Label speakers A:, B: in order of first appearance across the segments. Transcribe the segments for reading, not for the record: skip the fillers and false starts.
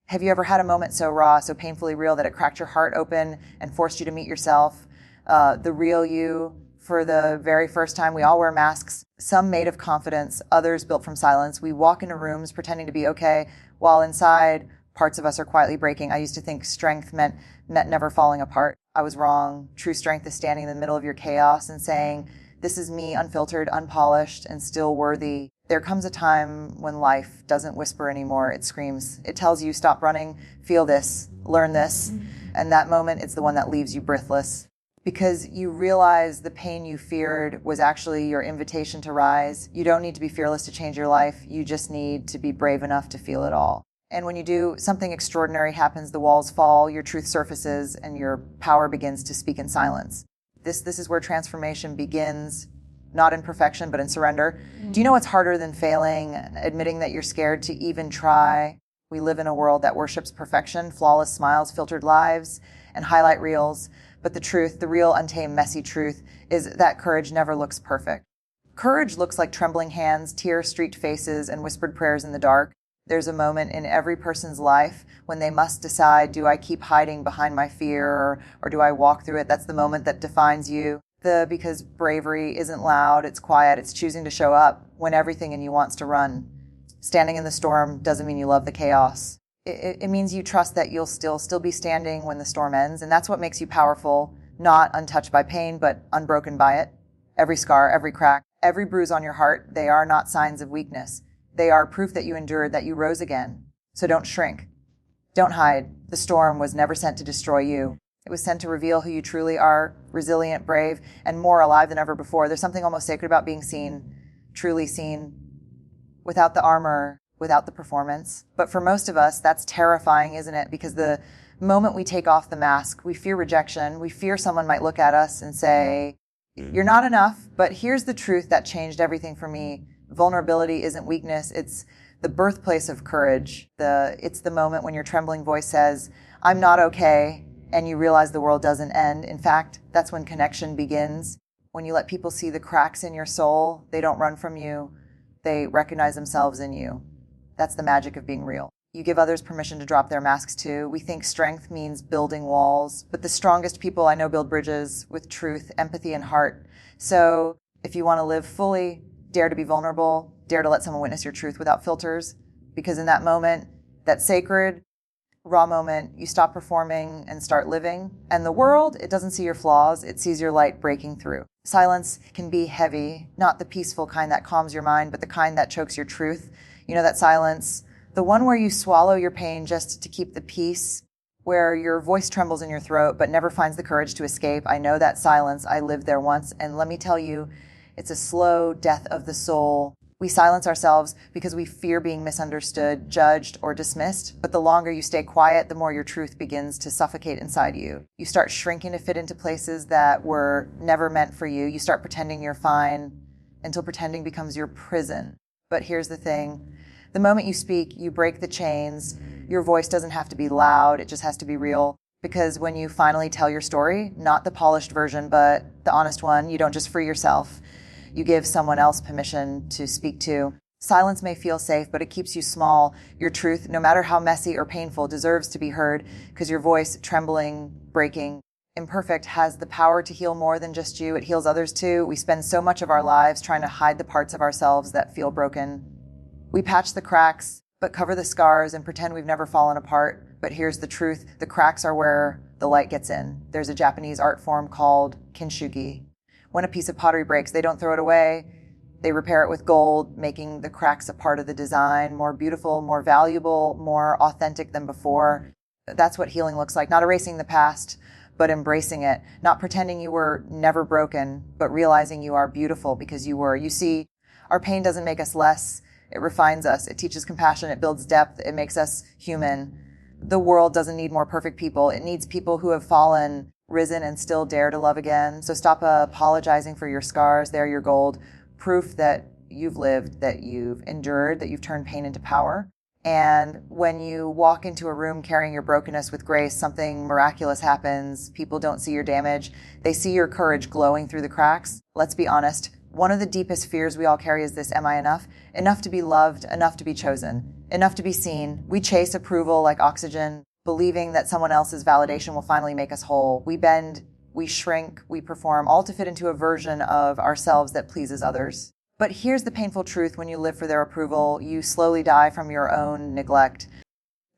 A: Have you ever had a moment so raw, so painfully real that it cracked your heart open and forced you to meet yourself, the real you, for the very first time? We all wear masks, some made of confidence, others built from silence. We walk into rooms pretending to be okay, while inside, parts of us are quietly breaking. I used to think strength meant never falling apart. I was wrong. True strength is standing in the middle of your chaos and saying, this is me, unfiltered, unpolished, and still worthy. There comes a time when life doesn't whisper anymore, it screams. It tells you, stop running, feel this, learn this. And that moment, it's the one that leaves you breathless. Because you realize the pain you feared was actually your invitation to rise. You don't need to be fearless to change your life. You just need to be brave enough to feel it all. And when you do, something extraordinary happens. The walls fall, your truth surfaces, and your power begins to speak in silence. This is where transformation begins, not in perfection, but in surrender. Do you know what's harder than failing? Admitting that you're scared to even try. We live in a world that worships perfection, flawless smiles, filtered lives, and highlight reels. But the truth, the real, untamed, messy truth, is that courage never looks perfect. Courage looks like trembling hands, tear-streaked faces, and whispered prayers in the dark. There's a moment in every person's life when they must decide, do I keep hiding behind my fear or do I walk through it? That's the moment that defines you. Because bravery isn't loud, it's quiet, it's choosing to show up when everything in you wants to run. Standing in the storm doesn't mean you love the chaos. It means you trust that you'll still be standing when the storm ends, and that's what makes you powerful, not untouched by pain, but unbroken by it. Every scar, every crack, every bruise on your heart, they are not signs of weakness. They are proof that you endured, that you rose again. So don't shrink. Don't hide. The storm was never sent to destroy you. It was sent to reveal who you truly are, resilient, brave, and more alive than ever before. There's something almost sacred about being seen, truly seen, without the armor, without the performance. But for most of us, that's terrifying, isn't it? Because the moment we take off the mask, we fear rejection. We fear someone might look at us and say, you're not enough. But here's the truth that changed everything for me. Vulnerability isn't weakness. It's the birthplace of courage. It's the moment when your trembling voice says, I'm not okay, and you realize the world doesn't end. In fact, that's when connection begins. When you let people see the cracks in your soul, they don't run from you. They recognize themselves in you. That's the magic of being real. You give others permission to drop their masks too. We think strength means building walls, but the strongest people I know build bridges with truth, empathy, and heart. So if you want to live fully, dare to be vulnerable, dare to let someone witness your truth without filters, because in that moment, that sacred, raw moment, you stop performing and start living. And the world, it doesn't see your flaws, it sees your light breaking through. Silence can be heavy, not the peaceful kind that calms your mind, but the kind that chokes your truth. You know that silence, the one where you swallow your pain just to keep the peace, where your voice trembles in your throat but never finds the courage to escape. I know that silence. I lived there once, and let me tell you, it's a slow death of the soul. We silence ourselves because we fear being misunderstood, judged, or dismissed. But the longer you stay quiet, the more your truth begins to suffocate inside you. You start shrinking to fit into places that were never meant for you. You start pretending you're fine until pretending becomes your prison. But here's the thing. The moment you speak, you break the chains. Your voice doesn't have to be loud. It just has to be real. Because when you finally tell your story, not the polished version, but the honest one, you don't just free yourself. You give someone else permission to speak to. Silence may feel safe, but it keeps you small. Your truth, no matter how messy or painful, deserves to be heard because your voice, trembling, breaking, imperfect, has the power to heal more than just you. It heals others too. We spend so much of our lives trying to hide the parts of ourselves that feel broken. We patch the cracks, but cover the scars and pretend we've never fallen apart. But here's the truth. The cracks are where the light gets in. There's a Japanese art form called kintsugi. When a piece of pottery breaks, they don't throw it away. They repair it with gold, making the cracks a part of the design, more beautiful, more valuable, more authentic than before. That's what healing looks like. Not erasing the past, but embracing it. Not pretending you were never broken, but realizing you are beautiful because you were. You see, our pain doesn't make us less. It refines us. It teaches compassion. It builds depth. It makes us human. The world doesn't need more perfect people. It needs people who have fallen, risen, and still dare to love again. So stop apologizing for your scars. They're your gold. Proof that you've lived, that you've endured, that you've turned pain into power. And when you walk into a room carrying your brokenness with grace, something miraculous happens. People don't see your damage. They see your courage glowing through the cracks. Let's be honest. One of the deepest fears we all carry is this: am I enough? Enough to be loved, enough to be chosen. enough to be seen. We chase approval like oxygen, believing that someone else's validation will finally make us whole. We bend, we shrink, we perform, all to fit into a version of ourselves that pleases others. But here's the painful truth: when you live for their approval, you slowly die from your own neglect.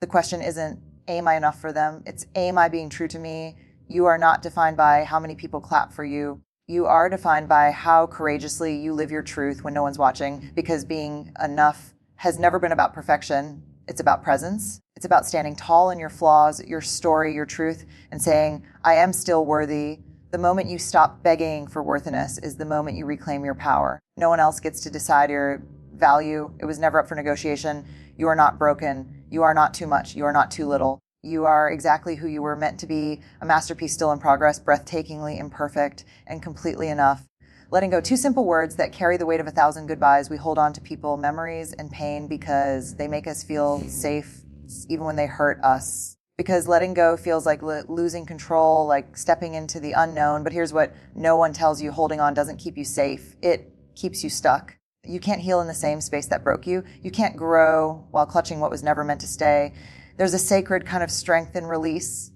A: The question isn't, am I enough for them? It's, am I being true to me? You are not defined by how many people clap for you. You are defined by how courageously you live your truth when no one's watching, because being enough has never been about perfection. It's about presence. It's about standing tall in your flaws, your story, your truth, and saying, I am still worthy. The moment you stop begging for worthiness is the moment you reclaim your power. No one else gets to decide your value. It was never up for negotiation. You are not broken. You are not too much. You are not too little. You are exactly who you were meant to be, a masterpiece still in progress, breathtakingly imperfect, and completely enough. Letting go, two simple words that carry the weight of 1,000 goodbyes. We hold on to people, memories, and pain because they make us feel safe, even when they hurt us. Because letting go feels like losing control, like stepping into the unknown. But here's what no one tells you: holding on doesn't keep you safe. It keeps you stuck. You can't heal in the same space that broke you. You can't grow while clutching what was never meant to stay. There's a sacred kind of strength in release,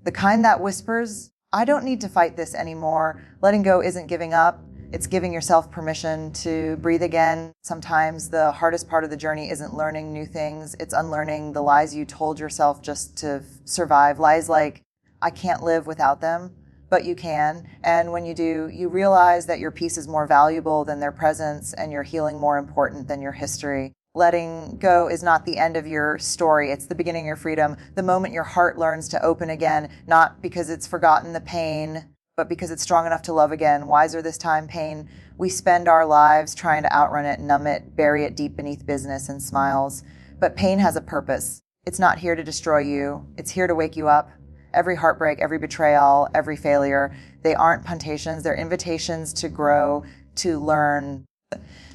A: the kind that whispers, I don't need to fight this anymore. Letting go isn't giving up. It's giving yourself permission to breathe again. Sometimes the hardest part of the journey isn't learning new things. It's unlearning the lies you told yourself just to survive. Lies like, I can't live without them, but you can. And when you do, you realize that your peace is more valuable than their presence and your healing more important than your history. Letting go is not the end of your story. It's the beginning of your freedom. The moment your heart learns to open again, not because it's forgotten the pain, but because it's strong enough to love again. Wiser this time, pain. We spend our lives trying to outrun it, numb it, bury it deep beneath business and smiles. But pain has a purpose. It's not here to destroy you. It's here to wake you up. Every heartbreak, every betrayal, every failure, they aren't puntations. They're invitations to grow, to learn,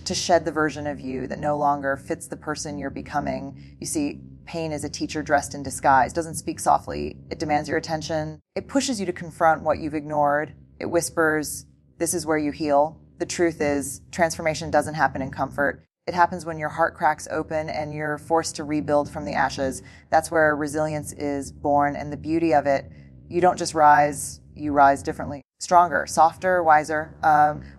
A: to shed the version of you that no longer fits the person you're becoming. You see, pain is a teacher dressed in disguise. It doesn't speak softly. It demands your attention. It pushes you to confront what you've ignored. It whispers, this is where you heal. The truth is, transformation doesn't happen in comfort. It happens when your heart cracks open and you're forced to rebuild from the ashes. That's where resilience is born, and the beauty of it, you don't just rise, you rise differently. Stronger, softer, wiser.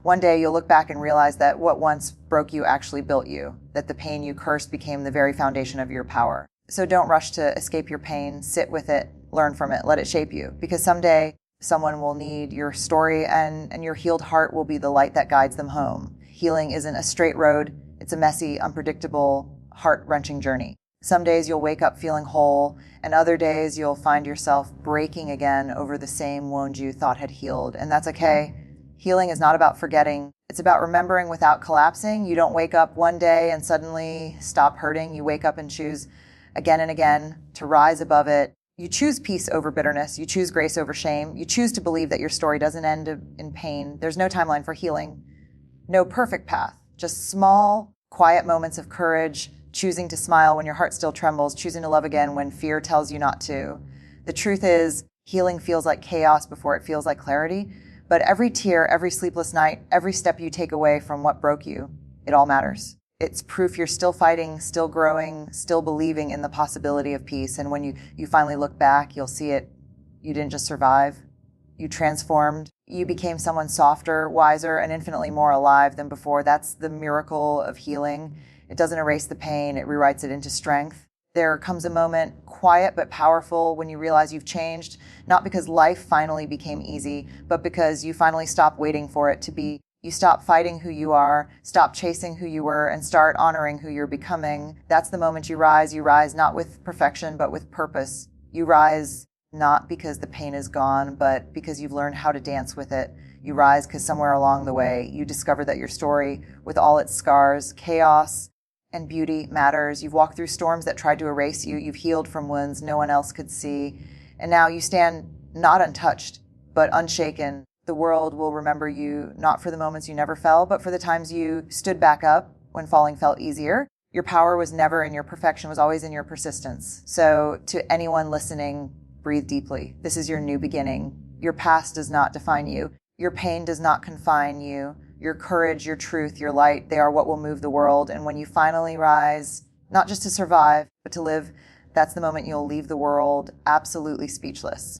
A: One day you'll look back and realize that what once broke you actually built you, that the pain you cursed became the very foundation of your power. So don't rush to escape your pain. Sit with it, learn from it, let it shape you. Because someday someone will need your story, and your healed heart will be the light that guides them home. Healing isn't a straight road. It's a messy, unpredictable, heart-wrenching journey. Some days you'll wake up feeling whole, and other days you'll find yourself breaking again over the same wound you thought had healed. And that's okay. Healing is not about forgetting. It's about remembering without collapsing. You don't wake up one day and suddenly stop hurting. You wake up and choose again and again to rise above it. You choose peace over bitterness. You choose grace over shame. You choose to believe that your story doesn't end in pain. There's no timeline for healing. No perfect path. Just small, quiet moments of courage, choosing to smile when your heart still trembles, choosing to love again when fear tells you not to. The truth is, healing feels like chaos before it feels like clarity. But every tear, every sleepless night, every step you take away from what broke you, it all matters. It's proof you're still fighting, still growing, still believing in the possibility of peace. And when you finally look back, you'll see it. You didn't just survive. You transformed. You became someone softer, wiser, and infinitely more alive than before. That's the miracle of healing. It doesn't erase the pain. It rewrites it into strength. There comes a moment, quiet but powerful, when you realize you've changed, not because life finally became easy, but because you finally stopped waiting for it to be. You stop fighting who you are, stop chasing who you were, and start honoring who you're becoming. That's the moment you rise. You rise not with perfection, but with purpose. You rise not because the pain is gone, but because you've learned how to dance with it. You rise because somewhere along the way, you discover that your story, with all its scars, chaos, and beauty matters. You've walked through storms that tried to erase you. You've healed from wounds no one else could see. And now you stand not untouched, but unshaken. The world will remember you not for the moments you never fell, but for the times you stood back up when falling felt easier. Your power was never in your perfection, was always in your persistence. So to anyone listening, breathe deeply. This is your new beginning. Your past does not define you. Your pain does not confine you. Your courage, your truth, your light, they are what will move the world. And when you finally rise, not just to survive, but to live. That's the moment you'll leave the world absolutely speechless.